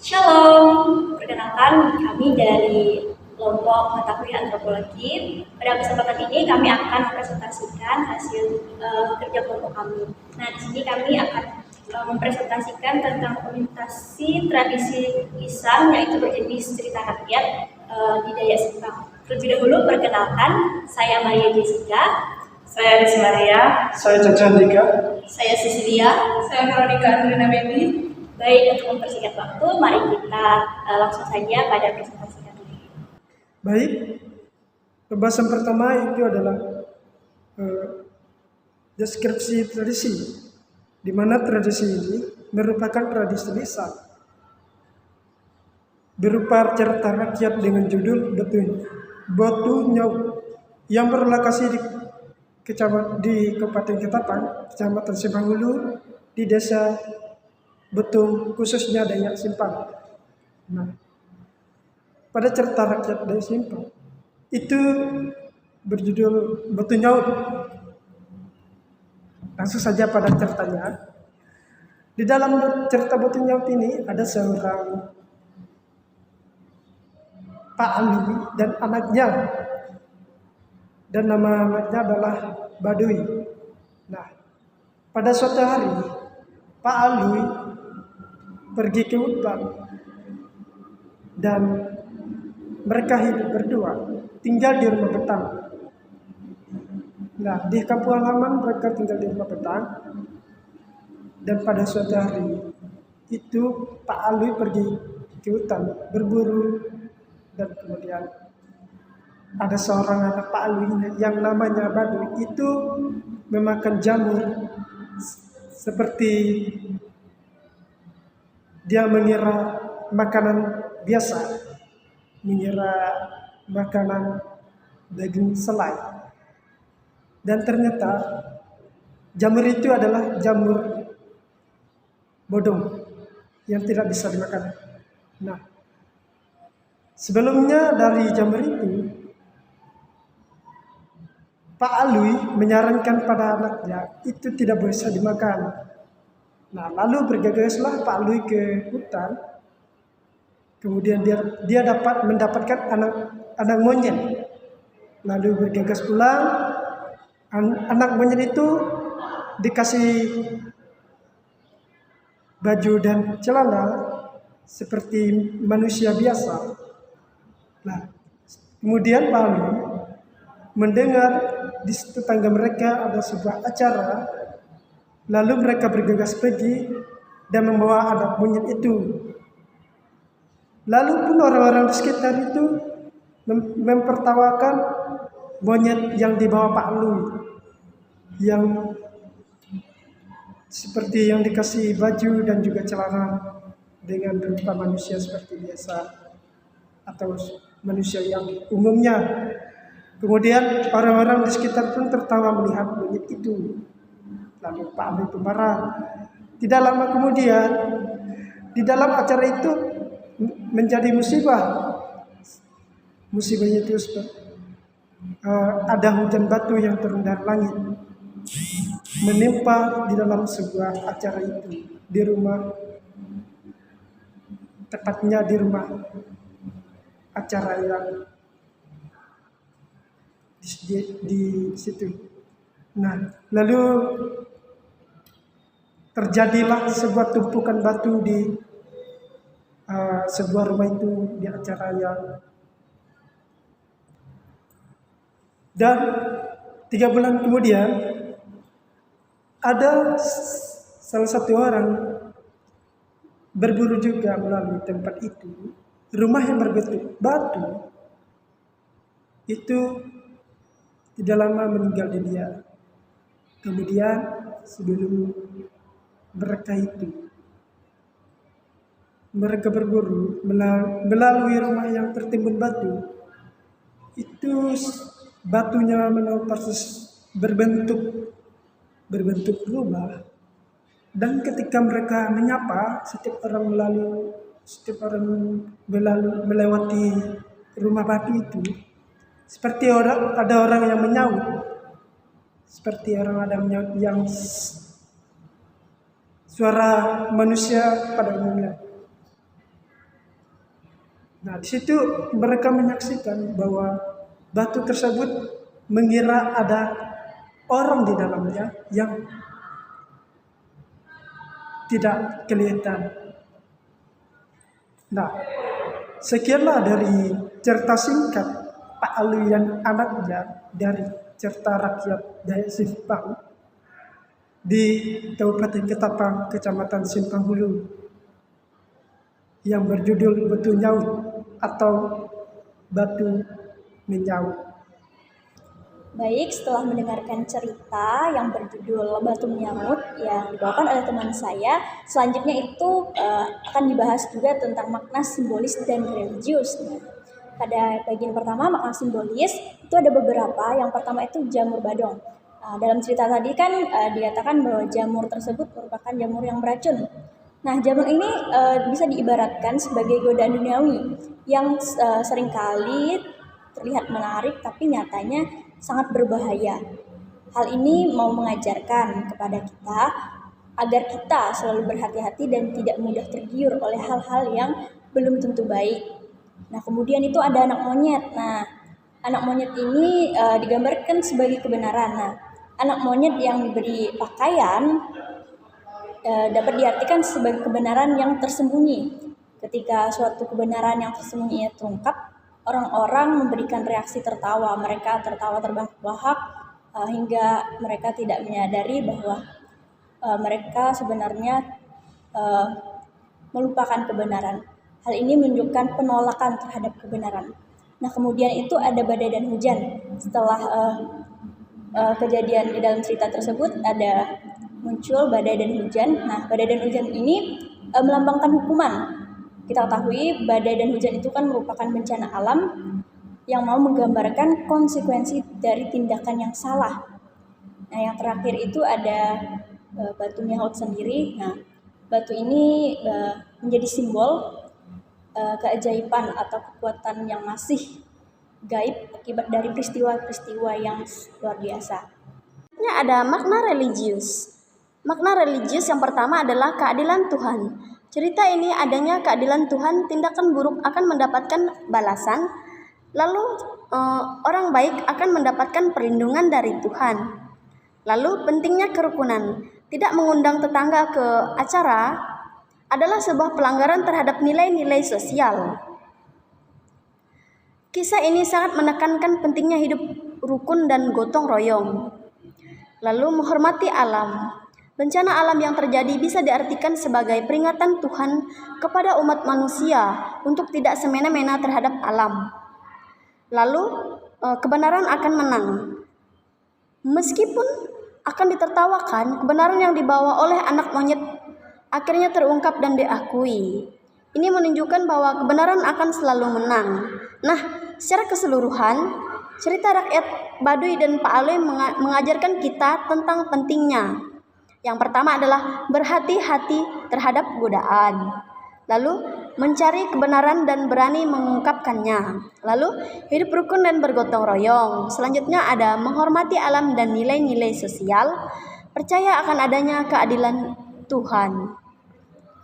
Shalom, perkenalkan kami dari kelompok mata kuliah antropologi. Pada kesempatan ini kami akan mempresentasikan hasil kerja kelompok kami. Nah, di sini kami akan mempresentasikan tentang orientasi tradisi lisan, yaitu berjenis cerita rakyat di Dayak Simpang. Terlebih dahulu perkenalkan, saya Maria Jessica. Saya Rizky Maria. Saya Caca Andika. Saya Cecilia. Saya Veronica Andrina Bebi. Baik, untuk mempersingkat waktu, mari kita langsung saja pada presentasi kami. Baik, pembahasan pertama itu adalah deskripsi tradisi, di mana tradisi ini merupakan tradisi lisan berupa cerita rakyat dengan judul Batu Nyau yang berlokasi di Kabupaten Ketapang, Kecamatan Simpang Hulu, di Desa Betung, khususnya Dayak Simpang. Nah, pada cerita rakyat Dayak Simpang itu berjudul Batu Nyaut. Langsung saja pada ceritanya. Di dalam cerita Batu Nyaut ini ada seorang Pak Ali dan anaknya, dan nama anaknya adalah Baduy. Nah, pada suatu hari Pak Ali pergi ke hutan dan mereka hidup berdua, tinggal di rumah betang. Nah, di kampung halaman mereka tinggal di rumah betang, dan pada suatu hari itu Pak Ali pergi ke hutan berburu, dan kemudian ada seorang anak Pak Ali yang namanya Baduy itu memakan jamur seperti dia mengira makanan biasa, mengira makanan daging selai, dan ternyata jamur itu adalah jamur bodong yang tidak bisa dimakan. Nah, sebelumnya dari jamur itu Pak Alwi menyarankan pada anaknya itu tidak bisa dimakan. Nah, lalu bergegaslah Pak Alwi ke hutan. Kemudian dia mendapatkan anak monyet. Lalu bergegas pulang. Anak monyet itu dikasih baju dan celana seperti manusia biasa. Nah, kemudian Pak Alwi mendengar di tetangga mereka ada sebuah acara, lalu mereka bergegas pergi dan membawa anak monyet itu. Lalu pun orang-orang di sekitar itu mempertawakan monyet yang dibawa Pak Alwi, yang seperti yang dikasih baju dan juga celana dengan rupa manusia seperti biasa atau manusia yang umumnya. Kemudian orang-orang di sekitar pun tertawa melihat monyet itu. Lalu Pak Ali pun marah. Tidak lama kemudian di dalam acara itu menjadi musibah. Musibahnya itu ada hujan batu yang turun dari langit, menimpa di dalam sebuah acara itu di rumah, tepatnya di rumah acara yang di situ. Nah, lalu terjadilah sebuah tumpukan batu di sebuah rumah itu di acara yang, dan 3 bulan kemudian ada salah satu orang berburu juga melalui tempat itu. Rumah yang berbentuk batu itu tidak lama meninggal dunia. Kemudian sebelum mereka berburu melalui rumah yang tertimbun batu, itu batunya memang persis berbentuk rumah. Dan ketika mereka menyapa, setiap orang melewati rumah batu itu, seperti ada orang yang menyaut, seperti orang ada menyaut yang suara manusia pada umumnya. Nah, di situ mereka menyaksikan bahwa batu tersebut mengira ada orang di dalamnya yang tidak kelihatan. Nah, sekianlah dari cerita singkat Pak Alwi dan anaknya dari cerita rakyat Dayak Simpang di Kabupaten Ketapang, Kecamatan Simpang Hulu, yang berjudul Batu Nyaut atau Batu Menyaut. Baik, setelah mendengarkan cerita yang berjudul Batu Menyaut yang dibawakan oleh teman saya, selanjutnya itu akan dibahas juga tentang makna simbolis dan religius. Nah, pada bagian pertama makna simbolis itu ada beberapa. Yang pertama itu jamur badong. Dalam cerita tadi kan dikatakan bahwa jamur tersebut merupakan jamur yang beracun. Nah, jamur ini bisa diibaratkan sebagai godaan duniawi yang seringkali terlihat menarik tapi nyatanya sangat berbahaya. Hal ini mau mengajarkan kepada kita agar kita selalu berhati-hati dan tidak mudah tergiur oleh hal-hal yang belum tentu baik. Nah, kemudian itu ada anak monyet. Nah, anak monyet ini digambarkan sebagai kebenaran. Nah, anak monyet yang diberi pakaian dapat diartikan sebagai kebenaran yang tersembunyi. Ketika suatu kebenaran yang tersembunyi terungkap, orang-orang memberikan reaksi tertawa. Mereka tertawa terbahak-bahak hingga mereka tidak menyadari bahwa mereka sebenarnya melupakan kebenaran. Hal ini menunjukkan penolakan terhadap kebenaran. Nah, kemudian itu ada badai dan hujan. Setelah kejadian di dalam cerita tersebut ada muncul badai dan hujan. Nah, badai dan hujan ini melambangkan hukuman. Kita ketahui badai dan hujan itu kan merupakan bencana alam yang mau menggambarkan konsekuensi dari tindakan yang salah. Nah, yang terakhir itu ada batu Menyaut sendiri. Nah, batu ini menjadi simbol keajaiban atau kekuatan yang masih gaib akibat dari peristiwa-peristiwa yang luar biasa. Ada makna religius. Makna religius yang pertama adalah keadilan Tuhan. Cerita ini adanya keadilan Tuhan, tindakan buruk akan mendapatkan balasan, lalu orang baik akan mendapatkan perlindungan dari Tuhan. Lalu pentingnya kerukunan, tidak mengundang tetangga ke acara adalah sebuah pelanggaran terhadap nilai-nilai sosial. Kisah ini sangat menekankan pentingnya hidup rukun dan gotong royong. Lalu menghormati alam. Bencana alam yang terjadi bisa diartikan sebagai peringatan Tuhan kepada umat manusia untuk tidak semena-mena terhadap alam. Lalu kebenaran akan menang. Meskipun akan ditertawakan, kebenaran yang dibawa oleh anak monyet akhirnya terungkap dan diakui. Ini menunjukkan bahwa kebenaran akan selalu menang. Nah, secara keseluruhan, cerita rakyat Baduy dan Pak Alwi mengajarkan kita tentang pentingnya. Yang pertama adalah berhati-hati terhadap godaan. Lalu mencari kebenaran dan berani mengungkapkannya. Lalu hidup rukun dan bergotong royong. Selanjutnya ada menghormati alam dan nilai-nilai sosial. Percaya akan adanya keadilan Tuhan.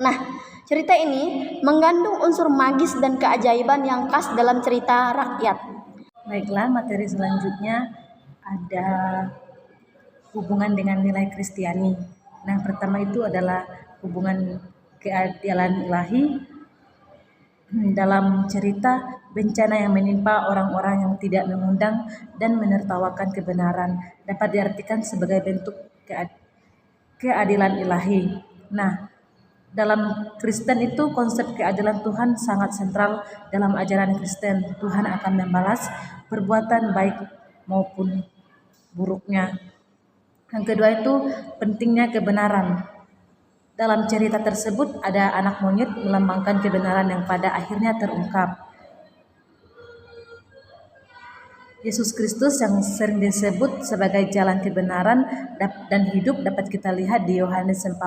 Nah, cerita ini mengandung unsur magis dan keajaiban yang khas dalam cerita rakyat. Baiklah, materi selanjutnya ada hubungan dengan nilai Kristiani. Nah, pertama itu adalah hubungan keadilan ilahi. Dalam cerita, bencana yang menimpa orang-orang yang tidak mengundang dan menertawakan kebenaran dapat diartikan sebagai bentuk keadilan ilahi. Nah, dalam Kristen itu konsep keadilan Tuhan sangat sentral dalam ajaran Kristen. Tuhan akan membalas perbuatan baik maupun buruknya. Yang kedua itu pentingnya kebenaran. Dalam cerita tersebut ada anak monyet melambangkan kebenaran yang pada akhirnya terungkap. Yesus Kristus yang sering disebut sebagai jalan kebenaran dan hidup dapat kita lihat di Yohanes 14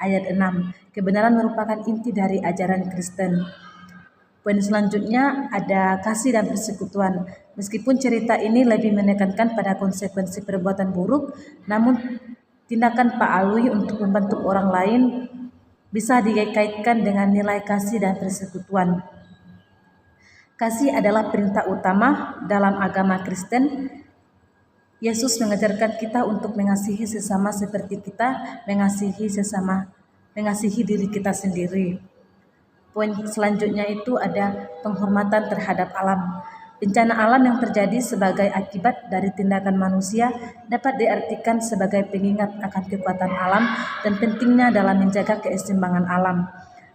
ayat 6. Kebenaran merupakan inti dari ajaran Kristen. Poin selanjutnya ada kasih dan persekutuan. Meskipun cerita ini lebih menekankan pada konsekuensi perbuatan buruk, namun tindakan Pak Alwi untuk membantu orang lain bisa dikaitkan dengan nilai kasih dan persekutuan. Kasih adalah perintah utama dalam agama Kristen. Yesus mengajarkan kita untuk mengasihi sesama seperti kita mengasihi diri kita sendiri. Poin selanjutnya itu ada penghormatan terhadap alam. Bencana alam yang terjadi sebagai akibat dari tindakan manusia dapat diartikan sebagai pengingat akan kekuatan alam dan pentingnya dalam menjaga keseimbangan alam.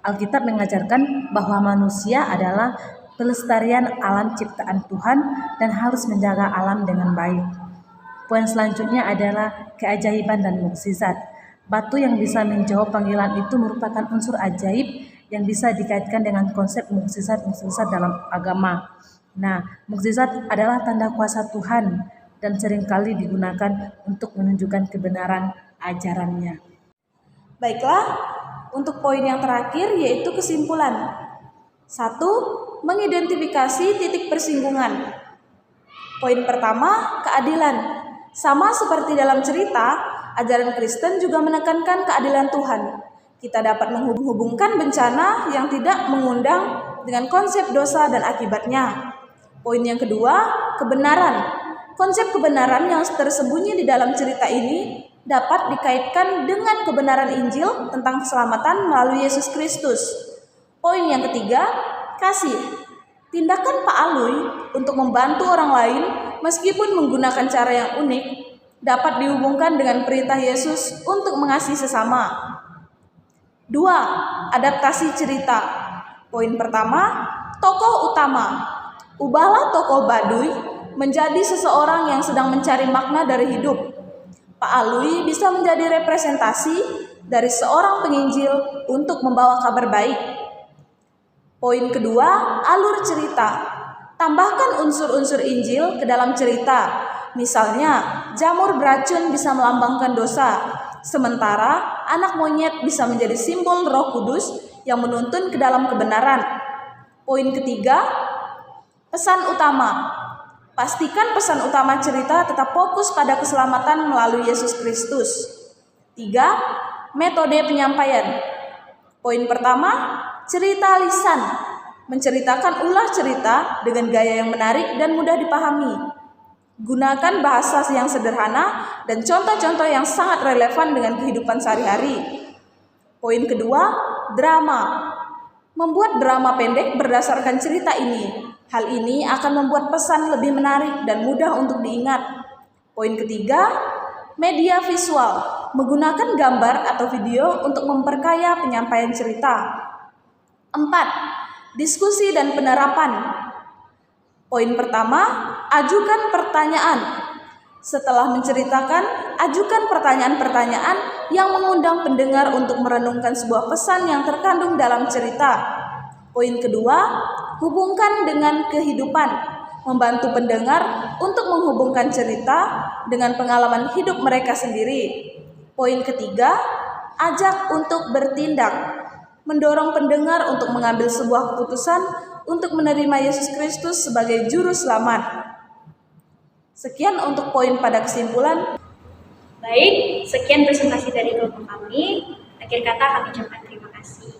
Alkitab mengajarkan bahwa manusia adalah pelestarian alam ciptaan Tuhan dan harus menjaga alam dengan baik. Poin selanjutnya adalah keajaiban dan mukjizat. Batu yang bisa menjawab panggilan itu merupakan unsur ajaib yang bisa dikaitkan dengan konsep mukjizat dalam agama. Nah, mukjizat adalah tanda kuasa Tuhan dan seringkali digunakan untuk menunjukkan kebenaran ajarannya. Baiklah, untuk poin yang terakhir yaitu kesimpulan. 1. Mengidentifikasi titik persinggungan. Poin pertama, keadilan. Sama seperti dalam cerita, ajaran Kristen juga menekankan keadilan Tuhan. Kita dapat menghubungkan bencana yang tidak mengundang dengan konsep dosa dan akibatnya. Poin yang kedua, kebenaran. Konsep kebenaran yang tersembunyi di dalam cerita ini dapat dikaitkan dengan kebenaran Injil tentang keselamatan melalui Yesus Kristus. Poin yang ketiga, kasih. Tindakan Pak Alui untuk membantu orang lain meskipun menggunakan cara yang unik dapat dihubungkan dengan perintah Yesus untuk mengasihi sesama. 2. Adaptasi cerita. Poin pertama, tokoh utama. Ubahlah tokoh Baduy menjadi seseorang yang sedang mencari makna dari hidup. Pak Alui bisa menjadi representasi dari seorang penginjil untuk membawa kabar baik. Poin kedua, alur cerita. Tambahkan unsur-unsur Injil ke dalam cerita. Misalnya, jamur beracun bisa melambangkan dosa, sementara anak monyet bisa menjadi simbol Roh Kudus yang menuntun ke dalam kebenaran. Poin ketiga, pesan utama. Pastikan pesan utama cerita tetap fokus pada keselamatan melalui Yesus Kristus. 3. Metode penyampaian. Poin pertama, cerita lisan. Menceritakan ulah cerita dengan gaya yang menarik dan mudah dipahami. Gunakan bahasa yang sederhana dan contoh-contoh yang sangat relevan dengan kehidupan sehari-hari. Poin kedua, drama. Membuat drama pendek berdasarkan cerita ini. Hal ini akan membuat pesan lebih menarik dan mudah untuk diingat. Poin ketiga, media visual. Menggunakan gambar atau video untuk memperkaya penyampaian cerita. 4. Diskusi dan penerapan. Poin pertama, ajukan pertanyaan. Setelah menceritakan, ajukan pertanyaan-pertanyaan yang mengundang pendengar untuk merenungkan sebuah pesan yang terkandung dalam cerita. Poin kedua, hubungkan dengan kehidupan. Membantu pendengar untuk menghubungkan cerita dengan pengalaman hidup mereka sendiri. Poin ketiga, ajak untuk bertindak. Mendorong pendengar untuk mengambil sebuah keputusan untuk menerima Yesus Kristus sebagai juru selamat. Sekian untuk poin pada kesimpulan. Baik, sekian presentasi dari kelompok kami. Akhir kata kami ucapkan terima kasih.